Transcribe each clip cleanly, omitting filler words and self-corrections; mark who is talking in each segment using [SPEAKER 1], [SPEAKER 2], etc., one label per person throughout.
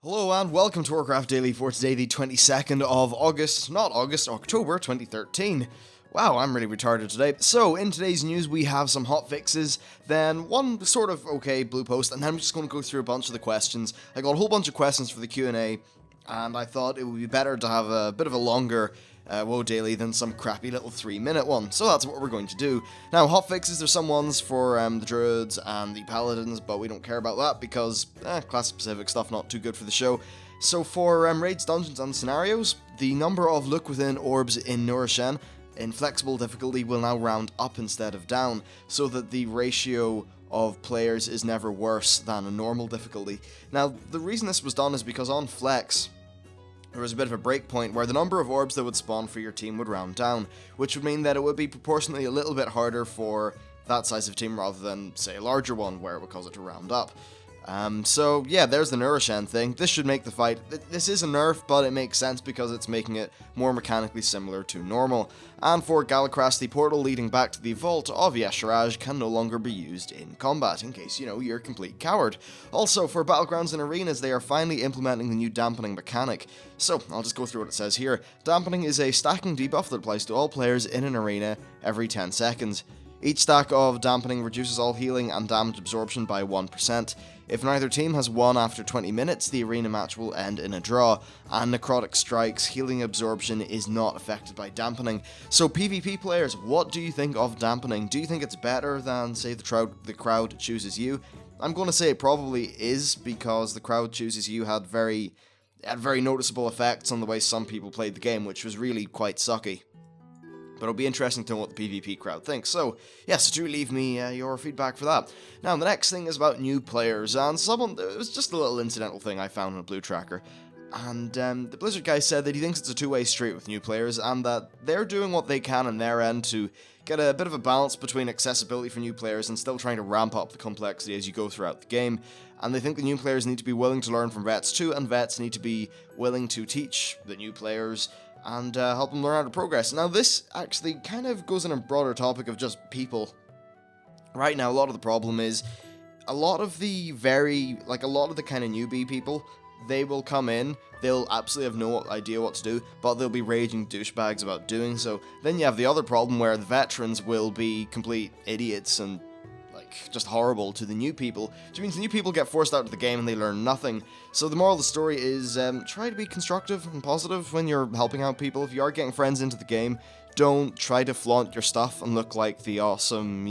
[SPEAKER 1] Hello and welcome to Warcraft Daily for today, the 22nd of August, not August, October 2013. Wow, I'm really retarded today. So, in today's news, we have some hotfixes, then one sort of okay blue post, and then I'm just going to go through a bunch of the questions. I got a whole bunch of questions for the Q&A, and I thought it would be better to have a bit of a longer WoW Daily than some crappy little 3-minute one, so that's what we're going to do. Now, hotfixes, there's some ones for the Druids and the Paladins, but we don't care about that because class-specific stuff not too good for the show. So for raids, dungeons, and scenarios, the number of look within orbs in Wrathion in flexible difficulty will now round up instead of down, so that the ratio of players is never worse than a normal difficulty. Now, the reason this was done is because on flex, there was a bit of a breakpoint where the number of orbs that would spawn for your team would round down, which would mean that it would be proportionally a little bit harder for that size of team rather than, say, a larger one where it would cause it to round up. So yeah, there's the Wrathion thing. This should make the fight, this is a nerf, but it makes sense because it's making it more mechanically similar to normal. And for Galakras, the portal leading back to the vault of Yesharaj can no longer be used in combat, in case, you're a complete coward. Also, for Battlegrounds and Arenas, they are finally implementing the new dampening mechanic. So, I'll just go through what it says here. Dampening is a stacking debuff that applies to all players in an arena every 10 seconds. Each stack of dampening reduces all healing and damage absorption by 1%. If neither team has won after 20 minutes, the arena match will end in a draw, and necrotic strikes healing absorption is not affected by dampening. So PvP players, what do you think of dampening? Do you think it's better than, say, the crowd chooses you? I'm going to say it probably is, because the crowd chooses you had very noticeable effects on the way some people played the game, which was really quite sucky. But it'll be interesting to know what the PvP crowd thinks. So, yes, do leave me your feedback for that. Now, the next thing is about new players, and it was just a little incidental thing I found on a blue tracker. And the Blizzard guy said that he thinks it's a two-way street with new players, and that they're doing what they can on their end to get a bit of a balance between accessibility for new players and still trying to ramp up the complexity as you go throughout the game. And they think the new players need to be willing to learn from vets too, and vets need to be willing to teach the new players and help them learn how to progress. Now, this actually kind of goes in a broader topic of just people. Right now, a lot of the problem is a lot of the kind of newbie people, they will come in, they'll absolutely have no idea what to do, but they'll be raging douchebags about doing so. Then you have the other problem where the veterans will be complete idiots and just horrible to the new people, which means the new people get forced out of the game and they learn nothing. So the moral of the story is try to be constructive and positive when you're helping out people. If you are getting friends into the game, don't try to flaunt your stuff and look like the awesome,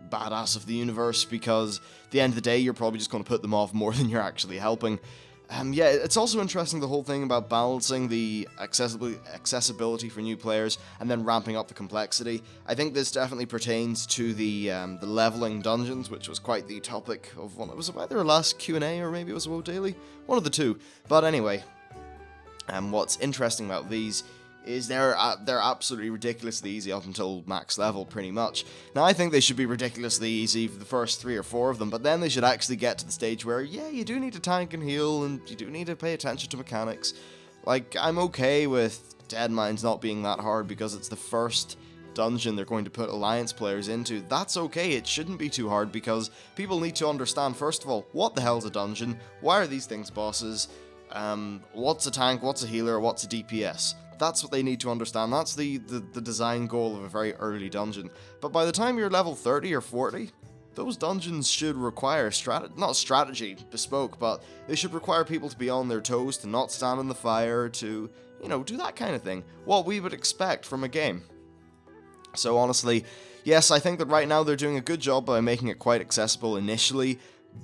[SPEAKER 1] badass of the universe, because at the end of the day, you're probably just going to put them off more than you're actually helping. Yeah, it's also interesting, the whole thing about balancing the accessibility for new players and then ramping up the complexity. I think this definitely pertains to the leveling dungeons, which was quite the topic of one. It was either a last Q&A or maybe it was a WoW Daily, one of the two. But anyway, what's interesting about these is they're absolutely ridiculously easy up until max level, pretty much. Now, I think they should be ridiculously easy for the first 3 or 4 of them, but then they should actually get to the stage where, yeah, you do need to tank and heal, and you do need to pay attention to mechanics. I'm okay with Deadmines not being that hard because it's the first dungeon they're going to put Alliance players into. That's okay, it shouldn't be too hard, because people need to understand, first of all, what the hell's a dungeon, why are these things bosses, what's a tank, what's a healer, what's a DPS. That's what they need to understand. That's the design goal of a very early dungeon. But by the time you're level 30 or 40, those dungeons should require not strategy, bespoke, but they should require people to be on their toes, to not stand in the fire, to, do that kind of thing. What we would expect from a game. So honestly, yes, I think that right now they're doing a good job by making it quite accessible initially,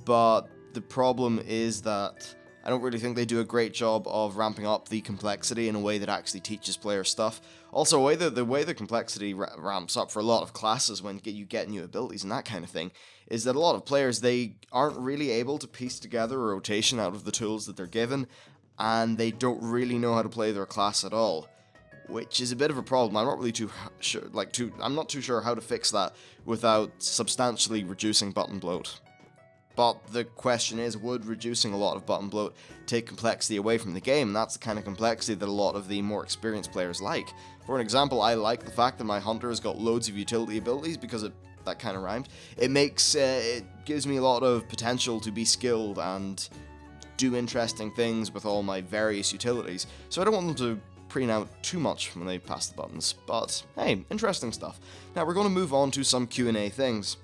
[SPEAKER 1] but the problem is that I don't really think they do a great job of ramping up the complexity in a way that actually teaches players stuff. Also, the way the complexity ramps up for a lot of classes when you get new abilities and that kind of thing, is that a lot of players, they aren't really able to piece together a rotation out of the tools that they're given, and they don't really know how to play their class at all, which is a bit of a problem. I'm not really too sure, I'm not too sure how to fix that without substantially reducing button bloat. But the question is, would reducing a lot of button bloat take complexity away from the game? And that's the kind of complexity that a lot of the more experienced players like. For an example, I like the fact that my hunter has got loads of utility abilities because that kind of rhymed. It gives me a lot of potential to be skilled and do interesting things with all my various utilities, so I don't want them to preen out too much when they pass the buttons, but hey, interesting stuff. Now we're going to move on to some Q&A things.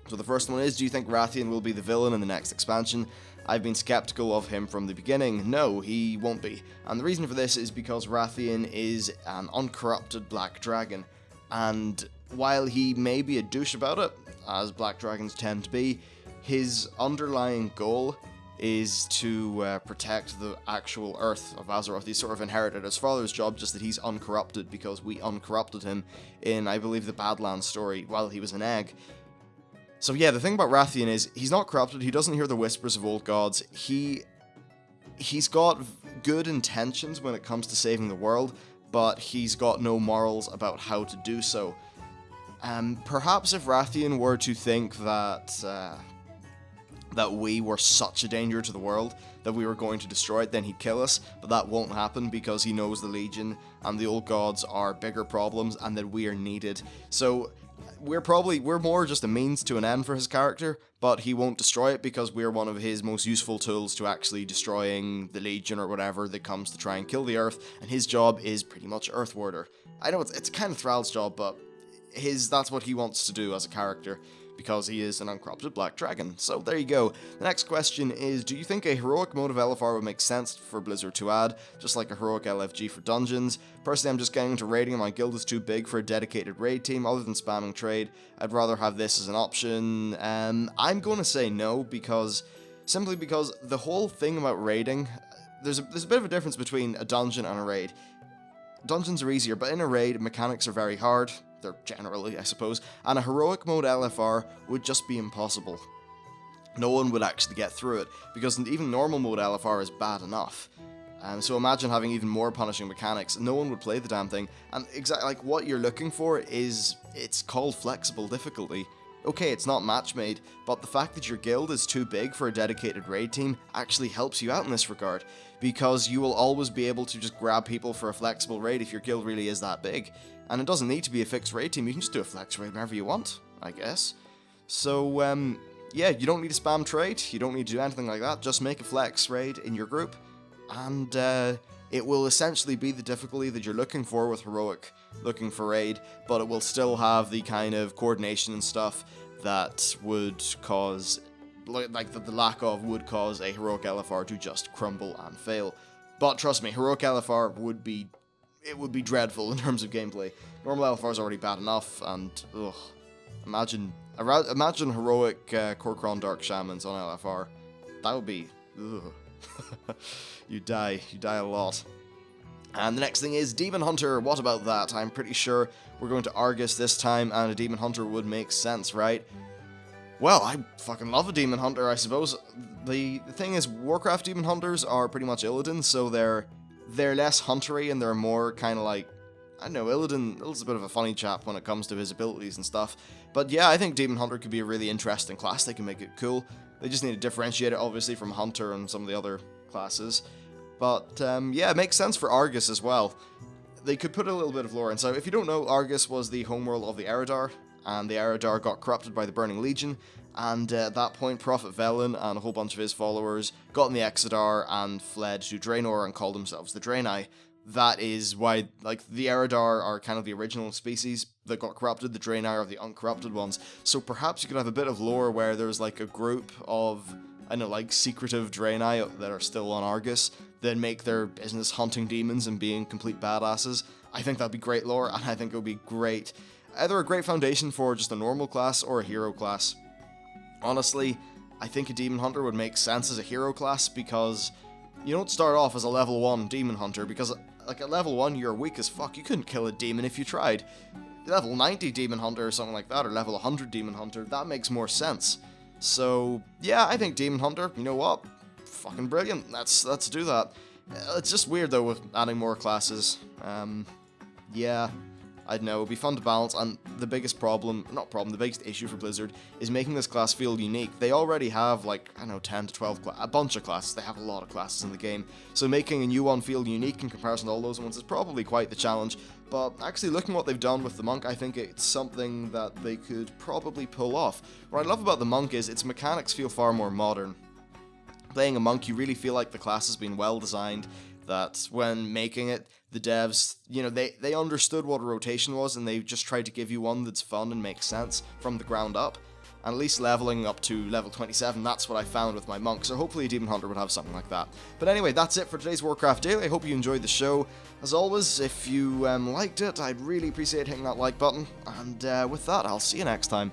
[SPEAKER 1] So the first one is, do you think Wrathion will be the villain in the next expansion? I've been skeptical of him from the beginning. No, he won't be. And the reason for this is because Wrathion is an uncorrupted black dragon, and while he may be a douche about it, as black dragons tend to be, his underlying goal is to protect the actual Earth of Azeroth. He's sort of inherited his father's job, just that he's uncorrupted because we uncorrupted him in, I believe, the Badlands story while he was an egg. So yeah, the thing about Wrathion is, he's not corrupted, he doesn't hear the whispers of old gods, he's got good intentions when it comes to saving the world, but he's got no morals about how to do so. Perhaps if Wrathion were to think that we were such a danger to the world, that we were going to destroy it, then he'd kill us, but that won't happen because he knows the Legion and the old gods are bigger problems and that we are needed. So we're more just a means to an end for his character, but he won't destroy it because we're one of his most useful tools to actually destroying the Legion or whatever that comes to try and kill the Earth, and his job is pretty much Earthwarder. I know it's kind of Thrall's job, but that's what he wants to do as a character, because he is an uncorrupted black dragon. So there you go. The next question is, do you think a heroic mode of LFR would make sense for Blizzard to add, just like a heroic LFG for dungeons? Personally, I'm just getting into raiding and my guild is too big for a dedicated raid team other than spamming trade. I'd rather have this as an option. I'm going to say no, simply because the whole thing about raiding, there's a bit of a difference between a dungeon and a raid. Dungeons are easier, but in a raid, mechanics are very hard. They're generally, I suppose, and a heroic mode LFR would just be impossible. No one would actually get through it, because even normal mode LFR is bad enough. So imagine having even more punishing mechanics. No one would play the damn thing, and exactly like what you're looking for is, it's called flexible difficulty. Okay, it's not match made, but the fact that your guild is too big for a dedicated raid team actually helps you out in this regard, because you will always be able to just grab people for a flexible raid if your guild really is that big. And it doesn't need to be a fixed raid team, you can just do a flex raid whenever you want, I guess. So, yeah, you don't need to spam trade, you don't need to do anything like that, just make a flex raid in your group, and it will essentially be the difficulty that you're looking for with heroic, looking for raid, but it will still have the kind of coordination and stuff that would cause, like the lack of would cause a heroic LFR to just crumble and fail. But trust me, heroic LFR would be dreadful in terms of gameplay. Normal LFR is already bad enough, and ugh, imagine heroic Kor'kron Dark Shamans on LFR. That would be ugh. You die a lot. And the next thing is Demon Hunter. What about that? I'm pretty sure we're going to Argus this time, and a Demon Hunter would make sense, right? Well, I fucking love a Demon Hunter, I suppose. The thing is, Warcraft Demon Hunters are pretty much Illidan, so they're less huntery and they're more kind of like, I don't know, Illidan's a bit of a funny chap when it comes to his abilities and stuff. But yeah, I think Demon Hunter could be a really interesting class. They can make it cool. They just need to differentiate it, obviously, from Hunter and some of the other classes. But yeah, it makes sense for Argus as well. They could put a little bit of lore in. So if you don't know, Argus was the homeworld of the Eredar, and the Eredar got corrupted by the Burning Legion, and at that point, Prophet Velen and a whole bunch of his followers got in the Exodar and fled to Draenor and called themselves the Draenei. That is why, like, the Eredar are kind of the original species that got corrupted, the Draenei are the uncorrupted ones. So perhaps you could have a bit of lore where there's, like, a group of, I don't know, like, secretive Draenei that are still on Argus that make their business hunting demons and being complete badasses. I think that'd be great lore, and I think it would be great, either a great foundation for just a normal class or a hero class. Honestly, I think a Demon Hunter would make sense as a hero class, because you don't start off as a level 1 Demon Hunter, because like at level 1 you're weak as fuck, you couldn't kill a demon if you tried. Level 90 Demon Hunter or something like that, or level 100 Demon Hunter, that makes more sense. So yeah, I think Demon Hunter, you know what, fucking brilliant, let's do that. It's just weird though with adding more classes. Yeah, I don't know, it would be fun to balance, and the biggest the biggest issue for Blizzard is making this class feel unique. They already have, like, I don't know, 10 to 12, a bunch of classes. They have a lot of classes in the game, so making a new one feel unique in comparison to all those ones is probably quite the challenge. But actually, looking at what they've done with the Monk, I think it's something that they could probably pull off. What I love about the Monk is its mechanics feel far more modern. playing a monk, you really feel like the class has been well designed, that when making it, the devs, they understood what a rotation was, and they just tried to give you one that's fun and makes sense from the ground up. And at least leveling up to level 27, that's what I found with my monk, so hopefully a Demon Hunter would have something like that. But anyway, that's it for today's Warcraft Daily. I hope you enjoyed the show. As always, if you liked it, I'd really appreciate hitting that like button, and with that, I'll see you next time.